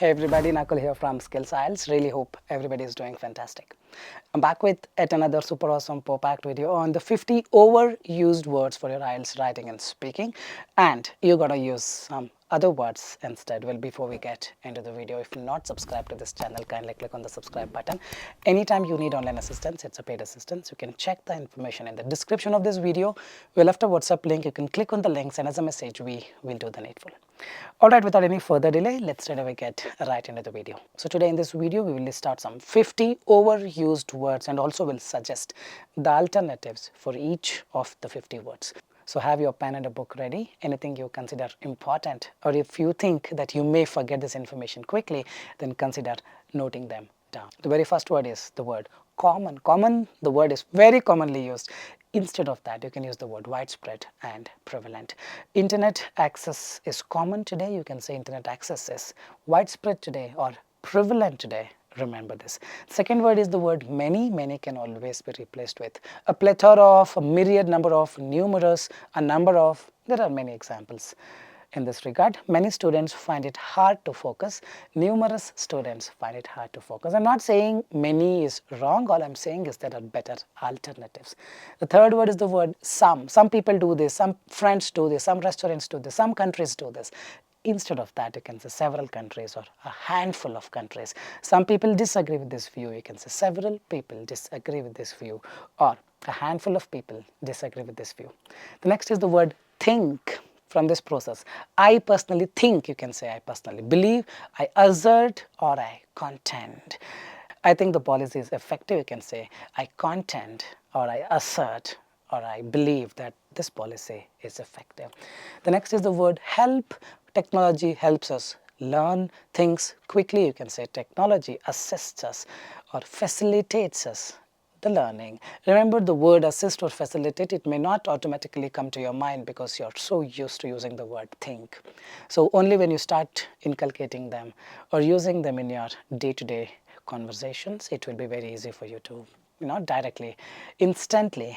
Hey everybody, Nakul here from Skills IELTS. Really hope everybody is doing fantastic. I'm back with yet another super awesome packed video on the 50 overused words for your IELTS writing and speaking. And you're gonna use some other words instead. Well, before we get into the video, if you're not subscribed to this channel, kindly click on the subscribe button. Anytime you need online assistance, it's a paid assistance. You can check the information in the description of this video. We left a WhatsApp link. You can click on the links, and as a message, we will do the needful. Alright, without any further delay, let's straight away get right into the video. So today in this video, we will list out some 50 overused words and also will suggest the alternatives for each of the 50 words. So have your pen and a book ready. Anything you consider important, or if you think that you may forget this information quickly, then consider noting them down. The very first word is the word common. Common, the word is very commonly used. Instead of that, you can use the word widespread and prevalent. Internet access is common today. You can say internet access is widespread today or prevalent today. Remember this. Second word is the word many. Many can always be replaced with a plethora of, a myriad number of, numerous, a number of. There are many examples. In this regard, many students find it hard to focus. Numerous students find it hard to focus. I'm not saying many is wrong. All I'm saying is there are better alternatives. The third word is the word some. Some people do this. Some friends do this. Some restaurants do this. Some countries do this. Instead of that, you can say several countries or a handful of countries. Some people disagree with this view. You can say several people disagree with this view, or a handful of people disagree with this view. The next is the word think. From this process, I personally think, you can say I personally believe, I assert, or I contend. I think the policy is effective, you can say I contend, or I assert, or I believe that this policy is effective. The next is the word help. Technology helps us learn things quickly. You can say technology assists us or facilitates us the learning. Remember, the word assist or facilitate, it may not automatically come to your mind because you're so used to using the word think. So only when you start inculcating them or using them in your day-to-day conversations, it will be very easy for you to directly, instantly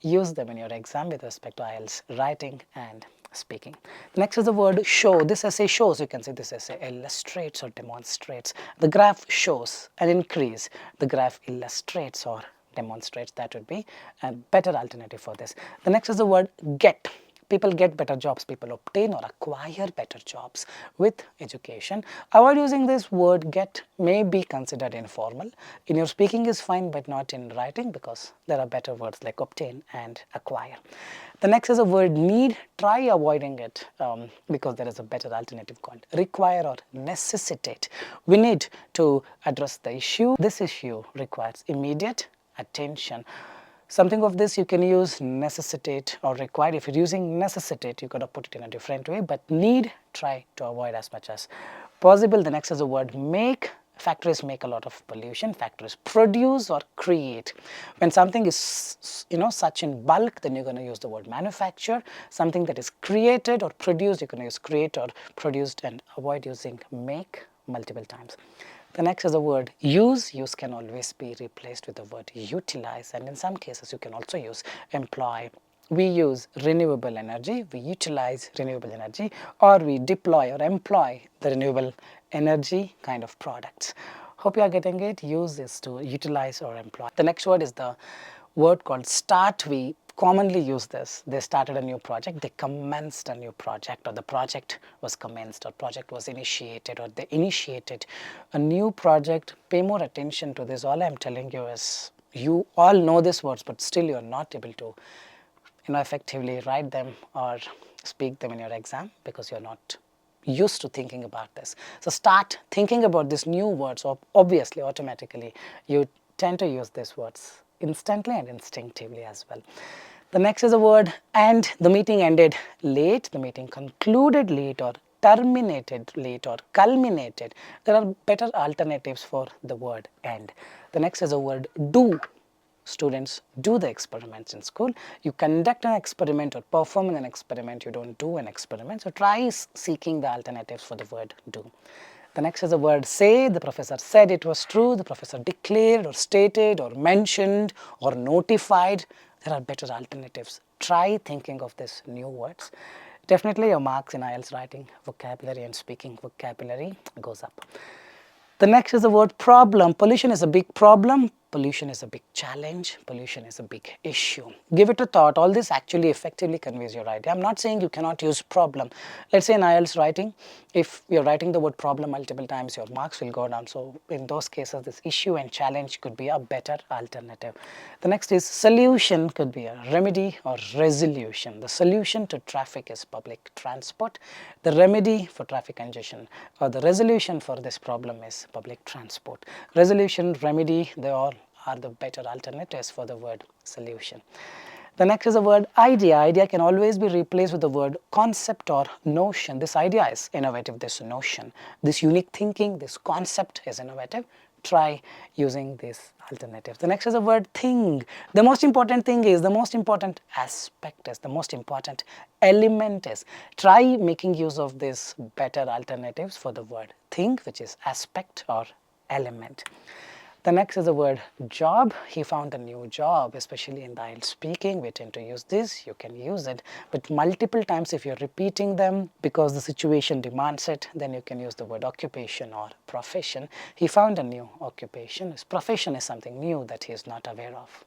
use them in your exam with respect to IELTS writing and speaking. The next is the word show. This essay shows, you can say this essay illustrates or demonstrates. The graph shows an increase. The graph illustrates or demonstrates. That would be a better alternative for this. The next is the word get. People get better jobs. People obtain or acquire better jobs with education. Avoid using this word get. May be considered informal. In your speaking is fine, but not in writing, because there are better words like obtain and acquire. The next is a word need. Try avoiding it because there is a better alternative called require or necessitate. We need to address the issue. This issue requires immediate attention. Something of this you can use necessitate or require. If you're using necessitate, you got to put it in a different way, but need, try to avoid as much as possible. The next is the word make. Factories make a lot of pollution. Factories produce or create. When something is such in bulk, then you're going to use the word manufacture. Something that is created or produced, you're going to use create or produced, and avoid using make multiple times. The next is the word use. Use can always be replaced with the word utilize, and in some cases you can also use employ. We use renewable energy, we utilize renewable energy, or we deploy or employ the renewable energy kind of products. Hope you are getting it. Use is to utilize or employ. The next word is the word called start. We commonly use this. They started a new project, they commenced a new project, or the project was commenced, or project was initiated, or they initiated a new project. Pay more attention to this. All I'm telling you is, you all know these words, but still you're not able to effectively write them or speak them in your exam because you're not used to thinking about this. So start thinking about these new words, or obviously automatically you tend to use these words instantly and instinctively as well. The next is a word and. The meeting ended late, the meeting concluded late, or terminated late, or culminated. There are better alternatives for the word and. The next is a word do. Students do the experiments in school. You conduct an experiment or perform an experiment. You don't do an experiment. So try seeking the alternatives for the word do. The next is the word say. The professor said it was true. The professor declared or stated or mentioned or notified. There are better alternatives. Try thinking of these new words. definitely your marks in IELTS writing, vocabulary and speaking vocabulary goes up. The next is the word problem. Pollution is a big problem. Pollution is a big challenge. Pollution is a big issue. Give it a thought. All this actually effectively conveys your idea. I'm not saying you cannot use problem. Let's say in IELTS writing, if you're writing the word problem multiple times, your marks will go down. So in those cases, this issue and challenge could be a better alternative. The next is solution, could be a remedy or resolution. The solution to traffic is public transport. The remedy for traffic congestion or the resolution for this problem is public transport. Resolution, remedy, they all are the better alternatives for the word solution. The next is the word idea. Idea can always be replaced with the word concept or notion. This idea is innovative, this notion, this unique thinking, this concept is innovative. Try using this alternative. The next is the word thing. The most important thing is, the most important aspect is, the most important element is. Try making use of these better alternatives for the word thing, which is aspect or element. The next is the word job. He found a new job, especially in the IELTS speaking. We tend to use this. You can use it, but multiple times if you're repeating them because the situation demands it, then you can use the word occupation or profession. He found a new occupation. His profession is something new that he is not aware of.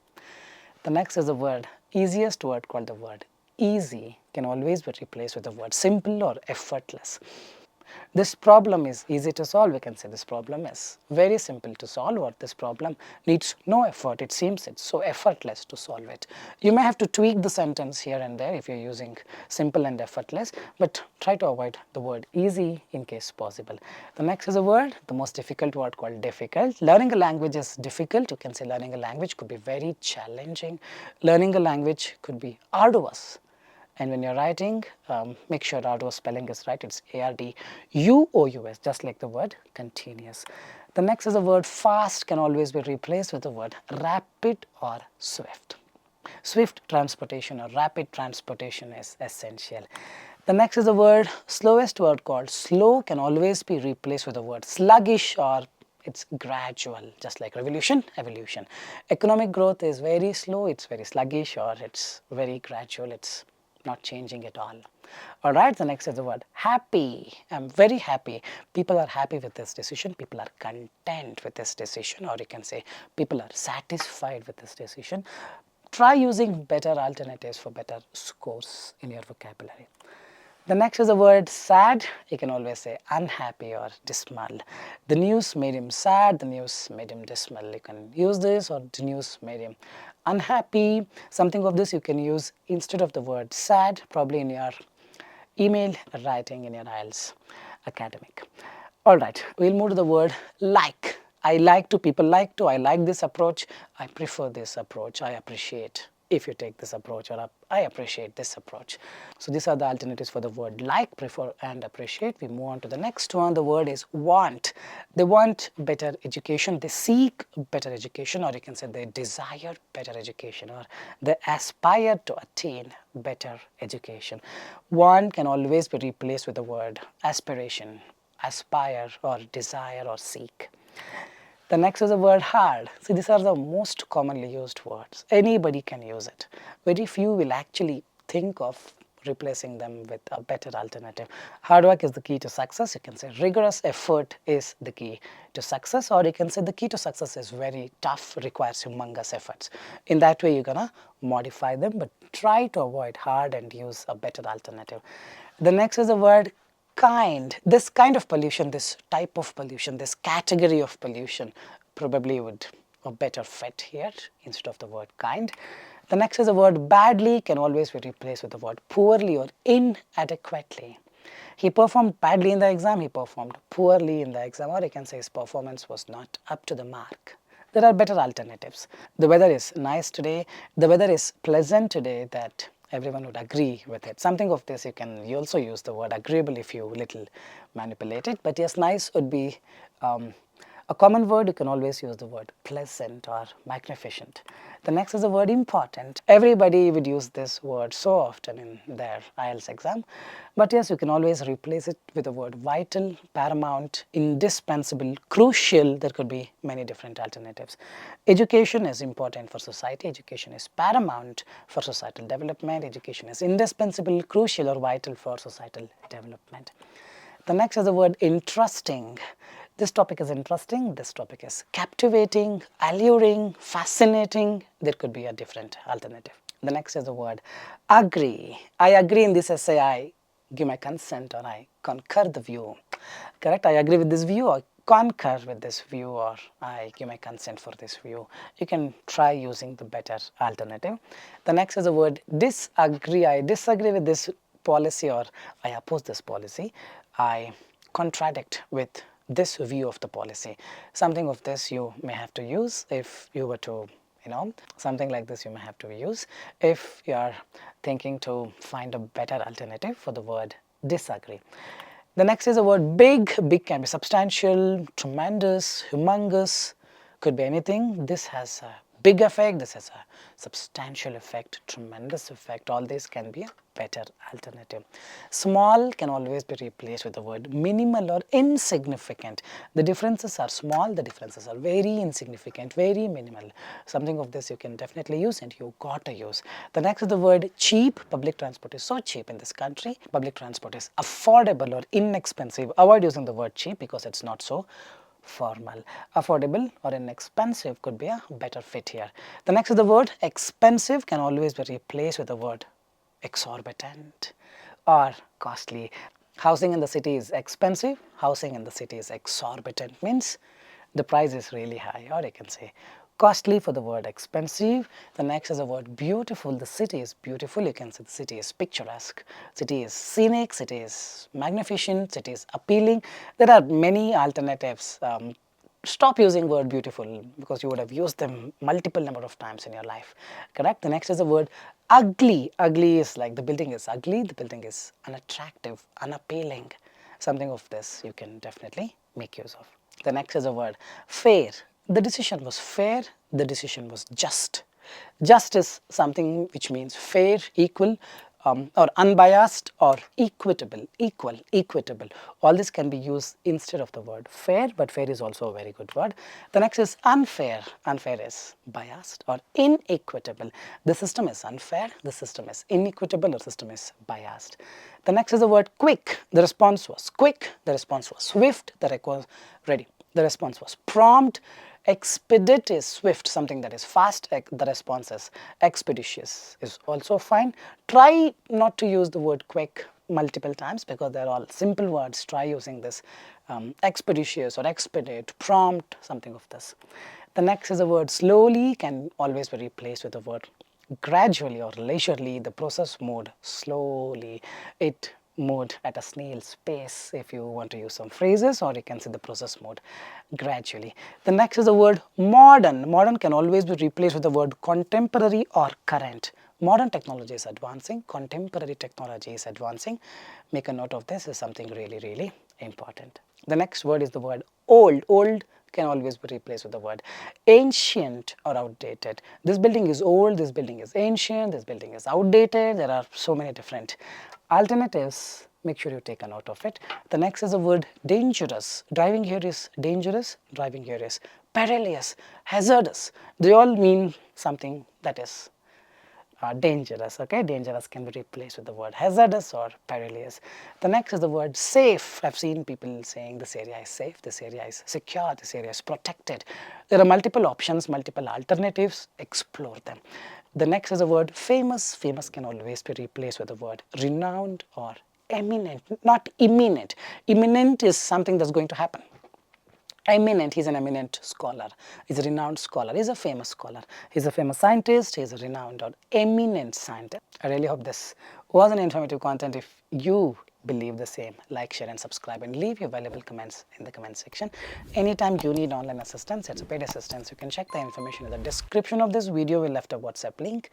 The next is the word, easiest word called the word easy can always be replaced with the word simple or effortless. This problem is easy to solve. We can say this problem is very simple to solve, or this problem needs no effort. It seems it's so effortless to solve it. You may have to tweak the sentence here and there if you're using simple and effortless, but try to avoid the word easy in case possible. The next is a word, the most difficult word called difficult. Learning a language is difficult. You can say learning a language could be very challenging. Learning a language could be arduous. And when you're writing, make sure arduous spelling is right. It's A-R-D-U-O-U-S, just like the word continuous. The next is the word fast can always be replaced with the word rapid or swift. Swift transportation or rapid transportation is essential. The next is the word, slowest word called slow can always be replaced with the word sluggish, or it's gradual, just like revolution, evolution. Economic growth is very slow, it's very sluggish, or it's very gradual, it's not changing at all. Alright, the next is the word happy. I'm very happy. People are happy with this decision. People are content with this decision, or you can say people are satisfied with this decision. Try using better alternatives for better scores in your vocabulary. The next is the word sad. You can always say unhappy or dismal. The news made him sad, the news made him dismal. You can use this, or the news made him unhappy. Something of this you can use instead of the word sad, probably in your email writing in your IELTS academic. Alright, we'll move to the word like. I like to, people like to, I like this approach, I prefer this approach, I appreciate if you take this approach, or I appreciate this approach. So these are the alternatives for the word like, prefer and appreciate. We move on to the next one. The word is want. They want better education, they seek better education, or you can say they desire better education, or they aspire to attain better education. Want can always be replaced with the word aspiration, aspire or desire or seek. The next is the word hard. See, these are the most commonly used words. Anybody can use it. Very few will actually think of replacing them with a better alternative. Hard work is the key to success. You can say rigorous effort is the key to success, or you can say the key to success is very tough, requires humongous efforts. In that way, you're gonna modify them, but try to avoid hard and use a better alternative. The next is the word kind. This kind of pollution, this type of pollution, this category of pollution probably would a better fit here instead of the word kind. The next is the word badly can always be replaced with the word poorly or inadequately. He performed badly in the exam, he performed poorly in the exam, or you can say his performance was not up to the mark. There are better alternatives. The weather is nice today, the weather is pleasant today, that everyone would agree with it. Something of this you also use the word agreeable if you little manipulate it, but yes, nice would be A common word, you can always use the word pleasant or magnificent. The next is the word important. Everybody would use this word so often in their IELTS exam. But yes, you can always replace it with the word vital, paramount, indispensable, crucial. There could be many different alternatives. Education is important for society. Education is paramount for societal development. Education is indispensable, crucial or vital for societal development. The next is the word interesting. This topic is interesting, this topic is captivating, alluring, fascinating. There could be a different alternative. The next is the word agree. I agree in this essay, I give my consent or I concur the view. Correct? I agree with this view or concur with this view or I give my consent for this view. You can try using the better alternative. The next is the word disagree. I disagree with this policy or I oppose this policy. I contradict with this view of the policy. Something of this you may have to use if you were to, something like this you may have to use if you are thinking to find a better alternative for the word disagree. The next is the word big. Big can be substantial, tremendous, humongous, could be anything. This has a big effect, this has a substantial effect, tremendous effect. All these can be a better alternative. Small can always be replaced with the word minimal or insignificant. The differences are small, the differences are very insignificant, very minimal. Something of this you can definitely use and you got to use. The next is the word cheap. Public transport is so cheap in this country. Public transport is affordable or inexpensive. Avoid using the word cheap because it's not so formal. Affordable or inexpensive could be a better fit here. The next is the word expensive can always be replaced with the word exorbitant or costly. Housing in the city is expensive, housing in the city is exorbitant, means the price is really high, or you can say costly for the word expensive. The next is the word beautiful. The city is beautiful. You can say the city is picturesque, city is scenic, city is magnificent, city is appealing. There are many alternatives. Stop using word beautiful because you would have used them multiple number of times in your life. Correct? The next is the word ugly. Ugly is like the building is ugly, the building is unattractive, unappealing. Something of this you can definitely make use of. The next is the word fair. The decision was fair, the decision was just. Just is something which means fair, equal, or unbiased or equitable, equal, equitable. All this can be used instead of the word fair, but fair is also a very good word. The next is unfair. Unfair is biased or inequitable. The system is unfair, the system is inequitable, or system is biased. The next is the word quick. The response was quick, the response was swift, the response was prompt. Expedite is swift, something that is fast. The response is expeditious is also fine. Try not to use the word quick multiple times because they're all simple words. Try using this expeditious or expedite, prompt, something of this. The next is the word slowly can always be replaced with the word gradually or leisurely. The process moved slowly. It moved at a snail's pace if you want to use some phrases, or you can say the process moved gradually. The next is the word modern. Modern can always be replaced with the word contemporary or current. Modern technology is advancing, contemporary technology is advancing. Make a note of this, is something really, really important. The next word is the word old. Old can always be replaced with the word ancient or outdated. This building is old, this building is ancient, this building is outdated. There are so many different alternatives. Make sure you take a note of it. The next is the word dangerous. Driving here is dangerous, driving here is perilous, hazardous. They all mean something that is dangerous. Okay, dangerous can be replaced with the word hazardous or perilous. The next is the word safe. I've seen people saying this area is safe, this area is secure, this area is protected. There are multiple options, multiple alternatives. Explore them. The next is the word famous. Famous can always be replaced with the word renowned or eminent, not imminent. Imminent is something that's going to happen. Eminent, he's an eminent scholar, he's a renowned scholar, he's a famous scholar, he's a famous scientist, he's a renowned or eminent scientist. I really hope this was an informative content. If you believe the same, like, share and subscribe and leave your valuable comments in the comment section. Anytime you need online assistance, it's a paid assistance, you can check the information in the description of this video. We left a WhatsApp link.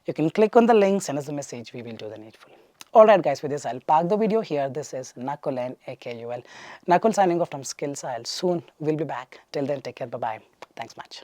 You can click on the link, send us a message, we will do the needful. Alright guys, with this I'll park the video here. This is Nakul and AKUL. Nakul signing off from Skills IELTS. Soon we'll be back. Till then, take care. Bye-bye. Thanks much.